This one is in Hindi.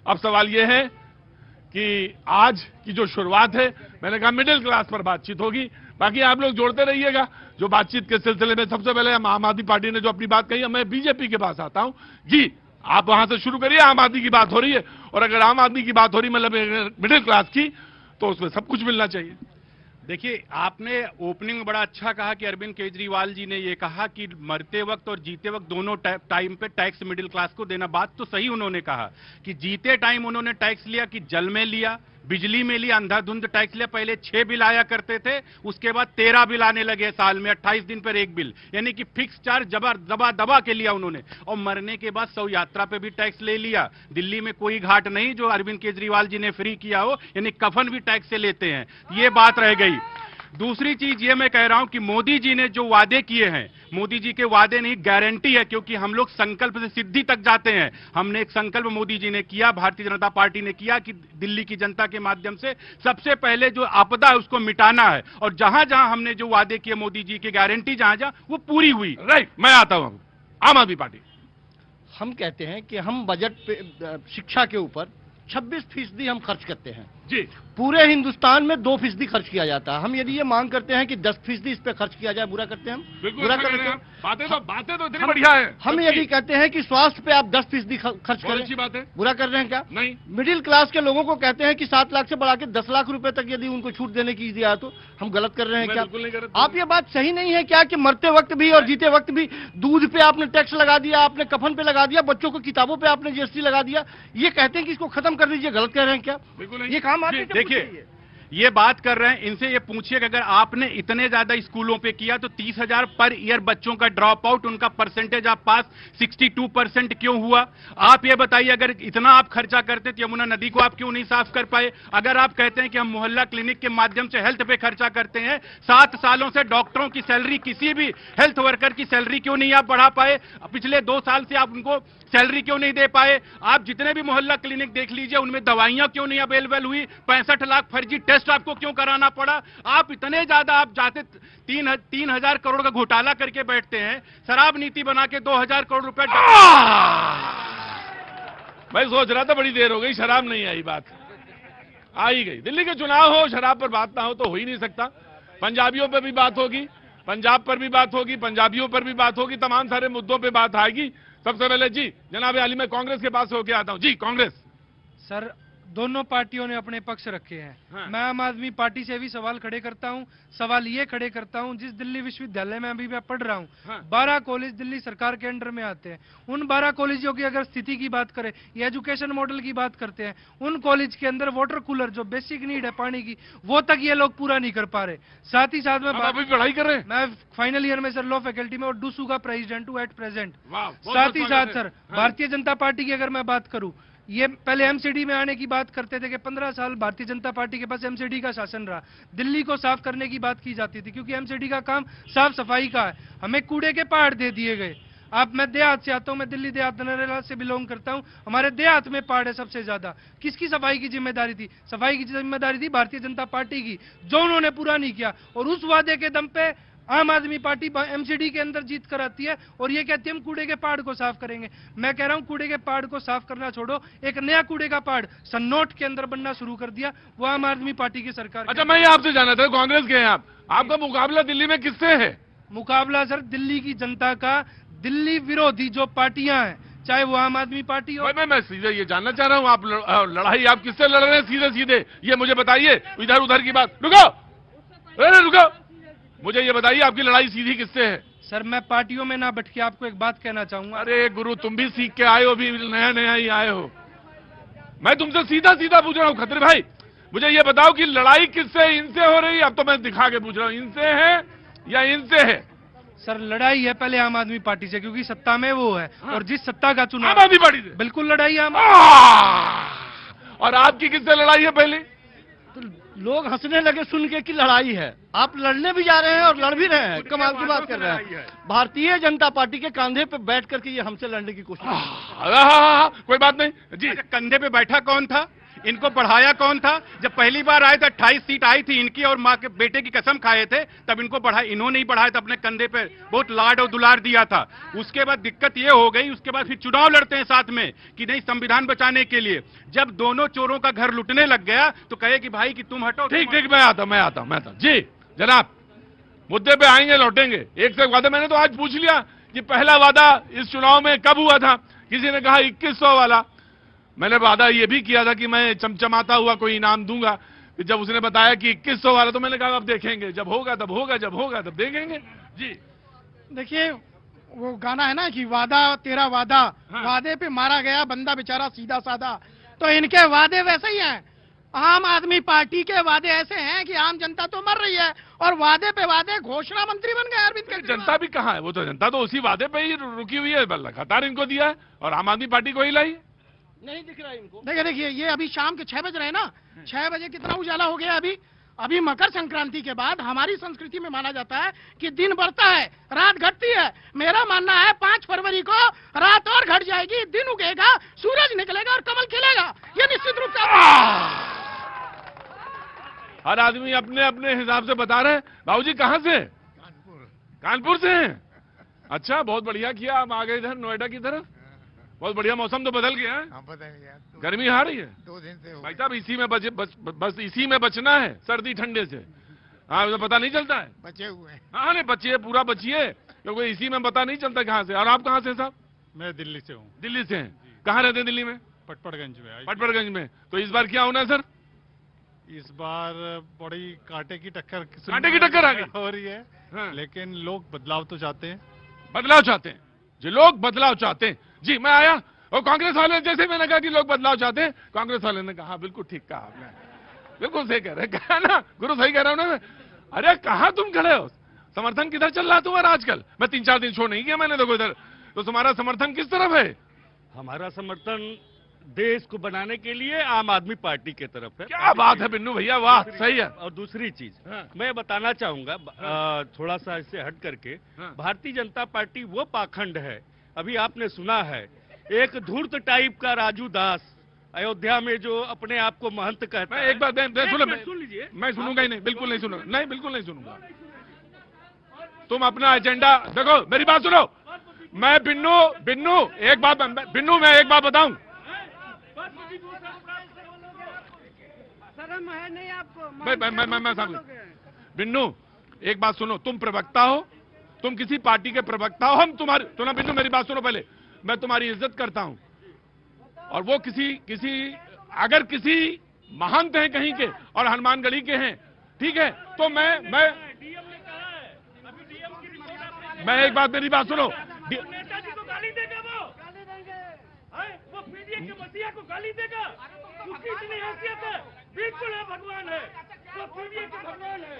अब सवाल यह है कि आज की जो शुरुआत है, मैंने कहा मिडिल क्लास पर बातचीत होगी, बाकी आप लोग जोड़ते रहिएगा। जो बातचीत के सिलसिले में सबसे पहले हम आम आदमी पार्टी ने जो अपनी बात कही, मैं बीजेपी के पास आता हूं। जी, आप वहां से शुरू करिए। आम आदमी की बात हो रही है, और अगर आम आदमी की बात हो रही मतलब मिडिल क्लास की, तो उसमें सब कुछ मिलना चाहिए। देखिए, आपने ओपनिंग में बड़ा अच्छा कहा कि अरविंद केजरीवाल जी ने ये कहा कि मरते वक्त और जीते वक्त दोनों टाइम पे टैक्स मिडिल क्लास को देना। बात तो सही उन्होंने कहा कि जीते टाइम उन्होंने टैक्स लिया कि जल में लिया, बिजली में लिया, अंधाधुंध टैक्स लिया। पहले 6 बिल आया करते थे, उसके बाद 13 बिल आने लगे साल में, 28 दिन पर एक बिल, यानी कि फिक्स चार्ज दबा दबा के लिया उन्होंने। और मरने के बाद शव यात्रा पे भी टैक्स ले लिया। दिल्ली में कोई घाट नहीं जो अरविंद केजरीवाल जी ने फ्री किया हो, यानी कफन भी टैक्स से लेते हैं। ये बात रह गई। दूसरी चीज ये मैं कह रहा हूं कि मोदी जी ने जो वादे किए हैं, मोदी जी के वादे नहीं, गारंटी है, क्योंकि हम लोग संकल्प से सिद्धि तक जाते हैं। हमने एक संकल्प मोदी जी ने किया, भारतीय जनता पार्टी ने किया कि दिल्ली की जनता के माध्यम से सबसे पहले जो आपदा है उसको मिटाना है। और जहां जहां हमने जो वादे किए मोदी जी की गारंटी जहां जहां वो पूरी हुई। राइट, मैं आता हूं आम आदमी पार्टी। हम कहते हैं कि हम बजट पे शिक्षा के ऊपर 26% हम खर्च करते हैं जी। पूरे हिंदुस्तान में 2% खर्च किया जाता है। हम यदि ये मांग करते हैं कि 10% इस पे खर्च किया जाए, बुरा करते हैं हम? बुरा करते हैं। बातें तो इतनी बढ़िया है। हम यदि कहते हैं कि स्वास्थ्य पे आप 10% खर्च करें, अच्छी बात है। बुरा कर रहे हैं क्या? नहीं। मिडिल क्लास के लोगों को कहते हैं कि 7 लाख से बढ़ा के 10 लाख रुपए तक यदि उनको छूट देने की दिया तो हम गलत कर रहे हैं क्या? बिल्कुल नहीं कर रहे। आप ये बात सही नहीं है क्या कि मरते वक्त भी और जीते वक्त भी दूध पे आपने टैक्स लगा दिया, आपने कफन पे लगा दिया, बच्चों को किताबों पे आपने जीएसटी लगा दिया, ये कहते हैं कि इसको खत्म कर दीजिए, गलत कह रहे हैं क्या? बिल्कुल नहीं। ये काम आप देखिए, ये बात कर रहे हैं, इनसे ये पूछिए कि अगर आपने इतने ज्यादा स्कूलों पे किया तो 30,000 पर ईयर बच्चों का ड्रॉप आउट, उनका परसेंटेज ऑफ पास 62% क्यों हुआ? आप ये बताइए, अगर इतना आप खर्चा करते तो यमुना नदी को आप क्यों नहीं साफ कर पाए? अगर आप कहते हैं कि हम मोहल्ला क्लिनिक के माध्यम से हेल्थ पे खर्चा करते हैं, 7 सालों से डॉक्टरों की सैलरी, किसी भी हेल्थ वर्कर की सैलरी क्यों नहीं आप बढ़ा पाए? पिछले 2 साल से आप उनको सैलरी क्यों नहीं दे पाए? आप जितने भी मोहल्ला क्लिनिक देख लीजिए, उनमें दवाइयां क्यों नहीं अवेलेबल हुई? 65 लाख फर्जी टेस्ट आपको क्यों कराना पड़ा? आप इतने ज्यादा आप जाते 3,000 करोड़ का घोटाला करके बैठते हैं, शराब नीति बना के 2,000 करोड़ रुपए। मैं सोच रहा था बड़ी देर हो गई, शराब नहीं आई, बात आ ही गई। दिल्ली के चुनाव हो, शराब पर बात ना हो तो हो ही नहीं सकता। पंजाबियों पर भी बात होगी, पंजाब पर भी बात होगी, पंजाबियों पर भी बात होगी, तमाम सारे मुद्दों पे बात आएगी। सबसे पहले जी जनाब अली, मैं कांग्रेस के पास होके आता हूं। जी कांग्रेस। सर, दोनों पार्टियों ने अपने पक्ष रखे हैं। हाँ। मैं आम आदमी पार्टी से भी सवाल खड़े करता हूं। सवाल ये खड़े करता हूं, जिस दिल्ली विश्वविद्यालय में अभी मैं पढ़ रहा हूं, हाँ। 12 कॉलेज दिल्ली सरकार के अंडर में आते हैं। उन 12 कॉलेजों की अगर स्थिति की बात करें या एजुकेशन मॉडल की बात करते हैं, उन कॉलेज के अंदर वाटर कूलर जो बेसिक नीड है पानी की, वो तक ये लोग पूरा नहीं कर पा रहे। साथ ही साथ में अभी पढ़ाई कर रहे हैं? मैं फाइनल ईयर में सर लॉ फैकल्टी में और डूसू का प्रेसिडेंट हूं एट प्रेजेंट। बहुत साथ ही साथ सर हाँ। भारतीय जनता पार्टी की अगर मैं बात करूं, ये पहले एमसीडी में आने की बात करते थे कि 15 साल भारतीय जनता पार्टी के पास एमसीडी का शासन रहा, दिल्ली को साफ करने की बात की जाती थी क्योंकि एमसीडी का काम साफ सफाई का है। हमें कूड़े के पहाड़ दे दिए गए। अब मैं देहात से आता हूं, मैं दिल्ली देहात नरेला से बिलोंग करता हूं। हमारे देहात में पहाड़ है सबसे ज्यादा। किसकी सफाई की जिम्मेदारी थी? सफाई की जिम्मेदारी थी भारतीय जनता पार्टी की, जो उन्होंने पूरा नहीं किया। और उस वादे के दम पे आम आदमी पार्टी एमसीडी के अंदर जीत कर आती है और ये कहती है हम कूड़े के पहाड़ को साफ करेंगे। मैं कह रहा हूं कूड़े के पहाड़ को साफ करना छोड़ो, एक नया कूड़े का पहाड़ सन्नौट के अंदर बनना शुरू कर दिया, वो आम आदमी पार्टी की सरकार। अच्छा, मैं ये आपसे जानना था, कांग्रेस के हैं आप, आपका मुकाबला दिल्ली में किससे है? मुकाबला सर दिल्ली की जनता का, दिल्ली विरोधी जो पार्टियां हैं, चाहे वो आम आदमी पार्टी हो। मैं सीधे ये जानना चाह रहा हूं, आप लड़ाई आप किससे लड़ रहे हैं? सीधे सीधे ये मुझे बताइए, इधर उधर की बात। रुको, अरे रुको, मुझे ये बताइए आपकी लड़ाई सीधी किससे है? सर, मैं पार्टियों में ना बैठ के आपको एक बात कहना चाहूंगा। अरे गुरु, तुम भी सीख के आए हो, भी नया नया ही आए हो। मैं तुमसे सीधा सीधा पूछ रहा हूं खत्री भाई, मुझे ये बताओ कि लड़ाई किससे, इनसे हो रही है? अब तो मैं दिखा के पूछ रहा हूं, इनसे है या इनसे है? सर, लड़ाई है पहले आम आदमी पार्टी से, क्योंकि सत्ता में वो है। हाँ। और जिस सत्ता का चुनाव, आम आदमी पार्टी से बिल्कुल लड़ाई है और आपकी किससे लड़ाई है? पहले तो लोग हंसने लगे सुन के कि लड़ाई है। आप लड़ने भी जा रहे हैं और लड़ भी रहे हैं, कमाल की बात कर रहे हैं। भारतीय जनता पार्टी के कंधे पे बैठ करके ये हमसे लड़ने की कोशिश। कोई बात नहीं जी। कंधे पे बैठा कौन था? इनको पढ़ाया कौन था? जब पहली बार आए थे 28 सीट आई थी इनकी और माँ के बेटे की कसम खाए थे, तब इनको पढ़ाया, इन्होंने ही पढ़ाया था, अपने कंधे पे बहुत लाड और दुलार दिया था। उसके बाद दिक्कत ये हो गई, उसके बाद फिर चुनाव लड़ते हैं साथ में कि नहीं संविधान बचाने के लिए। जब दोनों चोरों का घर लुटने लग गया तो कहे कि भाई कि तुम हटो। ठीक ठीक, मैं आता हूं जी जनाब, मुद्दे पे आएंगे, लौटेंगे। एक से वादा मैंने तो आज पूछ लिया कि पहला वादा इस चुनाव में कब हुआ था? किसी ने कहा 2100 वाला। मैंने वादा ये भी किया था कि मैं चमचमाता हुआ कोई इनाम दूंगा। जब उसने बताया कि 2100 वाला तो मैंने कहा अब देखेंगे, जब होगा तब होगा, जब होगा तब देखेंगे जी। देखिए वो गाना है ना कि वादा तेरा वादा, वादे पे मारा गया बंदा बेचारा सीधा साधा। तो इनके वादे वैसे ही हैं। आम आदमी पार्टी के वादे ऐसे हैं कि आम जनता तो मर रही है और वादे पे वादे घोषणा मंत्री बन गए अरविंद केजरीवाल। जनता भी कहाँ है? वो तो जनता तो उसी वादे पे ही रुकी हुई है, लगातार इनको दिया है और आम आदमी पार्टी को ही लाई। नहीं दिख रहा है इनको। देखिए ये अभी शाम के 6 बज रहे हैं ना, 6 बजे कितना उजाला हो गया अभी मकर संक्रांति के बाद हमारी संस्कृति में माना जाता है कि दिन बढ़ता है रात घटती है। मेरा मानना है 5 फरवरी को रात और घट जाएगी, दिन उगेगा, सूरज निकलेगा और कमल खिलेगा। ये निश्चित रूप से हर आदमी अपने अपने हिसाब से बता रहे हैं। बाबूजी कहाँ से? कानपुर से हैं? अच्छा, बहुत बढ़िया किया, आप आ गए इधर नोएडा की तरफ। बहुत बढ़िया, मौसम तो बदल गया है। बदल गया, गर्मी आ रही है 2 दिन से। भाई साहब इसी में बस इसी में बचना है, सर्दी ठंडे से। हाँ, तो पता नहीं चलता है। बचे हुए हैं। हाँ नहीं, बचिए, पूरा बचिए, क्योंकि इसी में पता नहीं चलता कहाँ से। और आप कहाँ से साहब? मैं दिल्ली से हूँ। दिल्ली से हैं? कहाँ रहते हैं दिल्ली में? पटपड़गंज में। पटपड़गंज में। तो इस बार क्या होना है सर? इस बार बड़ी कांटे की टक्कर आ गई हो रही है। हाँ। लेकिन लोग बदलाव तो चाहते हैं। बदलाव चाहते हैं जी, लोग बदलाव चाहते हैं जी। मैं आया और कांग्रेस वाले, जैसे मैंने कहा कि लोग बदलाव चाहते हैं, कांग्रेस वाले ने कहा बिल्कुल ठीक कहा आपने, बिल्कुल सही कह रहे हैं। कहा ना गुरु, सही कह रहा हूं ना? अरे कहां तुम खड़े हो? समर्थन किधर चल रहा है तुम्हारा आजकल? मैं 3-4 दिन शो नहीं किया मैंने, देखो इधर। तो तुम्हारा समर्थन किस तरफ है? हमारा समर्थन देश को बनाने के लिए आम आदमी पार्टी की तरफ है। क्या बात है बिन्नू भैया, वाह, सही है। और दूसरी चीज हाँ। मैं बताना चाहूंगा, थोड़ा सा इससे हट करके, हाँ। भारतीय जनता पार्टी वो पाखंड है, अभी आपने सुना है, एक धूर्त टाइप का राजू दास अयोध्या में जो अपने आप को महंत कहता है। एक बात सुन लीजिए। मैं सुनूंगा ही नहीं, बिल्कुल नहीं सुनूंगा, नहीं बिल्कुल नहीं सुनूंगा। तुम अपना एजेंडा देखो, मेरी बात सुनो। मैं बिन्नू एक बात बताऊं। शर्म है नहीं आपको? मैं समझ। बिन्नू एक बात सुनो, तुम प्रवक्ता हो, तुम किसी पार्टी के प्रवक्ता हो। हम तुम्हारी, सुनो बिन्नू मेरी बात सुनो पहले। मैं तुम्हारी इज्जत करता हूं और वो अगर किसी महंत हैं कहीं के और हनुमानगढ़ी के हैं, ठीक है, तो मैं एक बात, मेरी बात सुनो। नेताजी को गाली देगा वो पीडीए के मसीहा को गाली देगा, उसकी इतनी हैसियत है, बिल्कुल है, भगवान है, वो पीडीए के भगवान है।